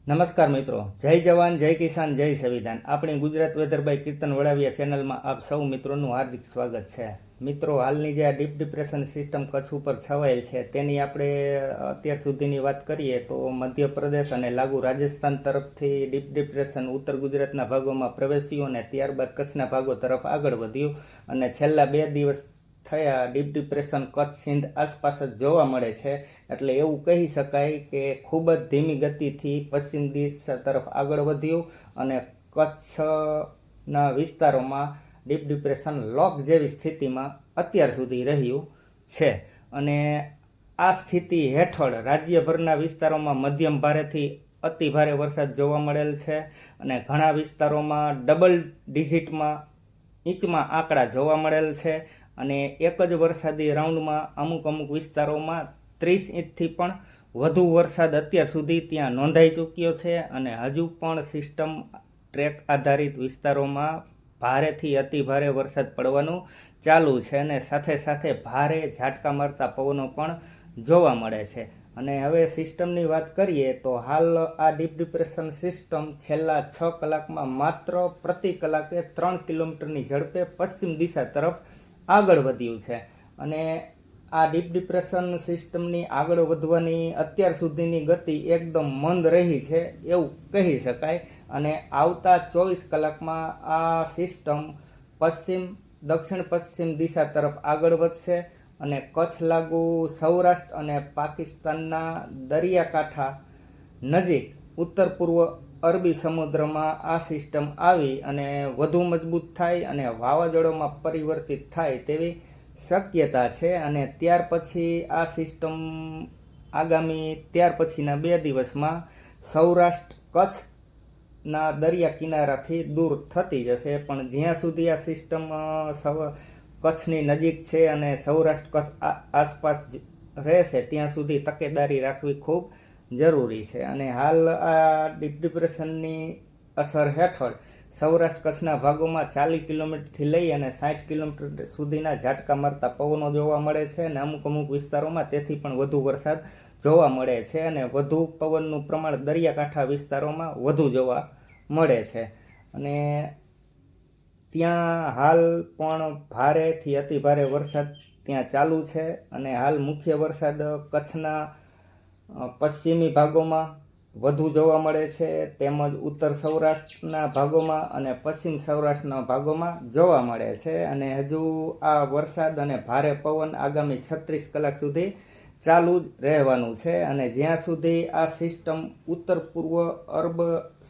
નમસ્કાર મિત્રો, જય જવાન, જય કિસાન, જય સંવિધાન. આપણી ગુજરાત વેધર બાય કીર્તન વડાવિયા ચેનલમાં આપ સૌ મિત્રોનું હાર્દિક સ્વાગત છે. મિત્રો, હાલની જે આ ડીપ ડિપ્રેશન સિસ્ટમ કચ્છ ઉપર છવાયેલ છે તેની આપણે અત્યાર સુધીની વાત કરીએ તો મધ્યપ્રદેશ અને લાગુ રાજસ્થાન તરફથી ડીપ ડિપ્રેશન ઉત્તર ગુજરાતના ભાગોમાં પ્રવેશ્યું અને ત્યારબાદ કચ્છના ભાગો તરફ આગળ વધ્યું અને છેલ્લા 2 દિવસ થયા ડીપ ડિપ્રેશન કચ્છ સિંધ આસપાસ જ જોવા મળે છે. એટલે એવું કહી શકાય કે ખૂબ જ ધીમી ગતિથી પશ્ચિમ દિશા તરફ આગળ વધ્યું અને કચ્છના વિસ્તારોમાં ડીપ ડિપ્રેશન લોક જેવી સ્થિતિમાં અત્યાર સુધી રહ્યું છે. અને આ સ્થિતિ હેઠળ રાજ્યભરના વિસ્તારોમાં મધ્યમ ભારેથી અતિ ભારે વરસાદ જોવા મળેલ છે અને ઘણા વિસ્તારોમાં ડબલ ડિજિટમાં ઇંચમાં આંકડા જોવા મળેલ છે. અને એક જ વરસાદી રાઉન્ડમાં અમુક વિસ્તારોમાં 30 ઇંચથી પણ વધુ વરસાદ અત્યાર સુધી ત્યાં નોંધાઈ ચૂક્યો છે. અને હજુ પણ સિસ્ટમ ટ્રેક આધારિત વિસ્તારોમાં ભારેથી અતિ ભારે વરસાદ પડવાનું ચાલુ છે અને સાથે સાથે ભારે ઝાટકા મારતા પવનો પણ જોવા મળે છે. અને હવે સિસ્ટમની વાત કરીએ તો હાલ આ ડીપ ડિપ્રેશન સિસ્ટમ છેલ્લા 6 કલાકમાં માત્ર પ્રતિ કલાકે 3 કિલોમીટરની ઝડપે પશ્ચિમ દિશા તરફ આગળ વધ્યું છે. અને આ ડીપ ડિપ્રેશન સિસ્ટમની આગળ વધવાની અત્યાર સુધીની ગતિ એકદમ મંદ રહી છે એવું કહી શકાય. અને આવતા 24 કલાકમાં આ સિસ્ટમ દક્ષિણ પશ્ચિમ દિશા તરફ આગળ વધશે અને કચ્છ લાગુ સૌરાષ્ટ્ર અને પાકિસ્તાનના દરિયાકાંઠા નજીક ઉત્તર પૂર્વ અરબી સમુદ્રમાં આ સિસ્ટમ આવી અને વધુ મજબૂત થાય અને વાવાઝોડામાં પરિવર્તિત થાય તેવી શક્યતા છે. અને ત્યાર પછી આ સિસ્ટમ ત્યાર પછીના 2 દિવસમાં સૌરાષ્ટ્ર કચ્છના દરિયા કિનારાથી દૂર થતી જશે. પણ જ્યાં સુધી આ સિસ્ટમ કચ્છની નજીક છે અને સૌરાષ્ટ્ર કચ્છ આસપાસ રહેશે ત્યાં સુધી તકેદારી રાખવી ખૂબ જરૂરી છે. અને હાલ આ ડીપ ડિપ્રેશનની અસર હેઠળ સૌરાષ્ટ્ર કચ્છના ભાગોમાં 40 કિલોમીટરથી લઈ અને 60 કિલોમીટર સુધીના ઝાટકા મારતા પવનો જોવા મળે છે અને અમુક વિસ્તારોમાં તેથી પણ વધુ વરસાદ જોવા મળે છે અને વધુ પવનનું પ્રમાણ દરિયાકાંઠા વિસ્તારોમાં વધુ જોવા મળે છે. અને ત્યાં હાલ પણ ભારેથી અતિ ભારે વરસાદ ત્યાં ચાલુ છે. અને હાલ મુખ્ય વરસાદ કચ્છના પશ્ચિમી ભાગોમાં વધુ જોવા મળે છે તેમજ ઉત્તર સૌરાષ્ટ્રના ભાગોમાં અને પશ્ચિમ સૌરાષ્ટ્રના ભાગોમાં જોવા મળે છે. અને હજુ આ વરસાદ અને ભારે પવન આગામી 36 કલાક સુધી ચાલુ જ રહેવાનું છે. અને જ્યાં સુધી આ સિસ્ટમ ઉત્તર પૂર્વ અરબ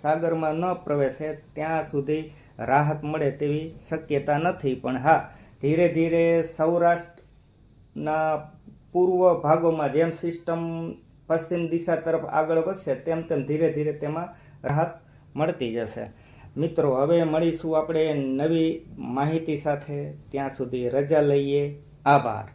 સાગરમાં ન પ્રવેશે ત્યાં સુધી રાહત મળે તેવી શક્યતા નથી. પણ હા, ધીરે ધીરે સૌરાષ્ટ્રના પૂર્વ ભાગોમાં જેમ સિસ્ટમ પશ્ચિમ દિશા તરફ આગળ વધશે તેમ ધીરે ધીરે તેમાં રાહત મળતી જશે. મિત્રો, હવે મળીશું આપણે નવી માહિતી સાથે. ત્યાં સુધી રજા લઈએ. આભાર.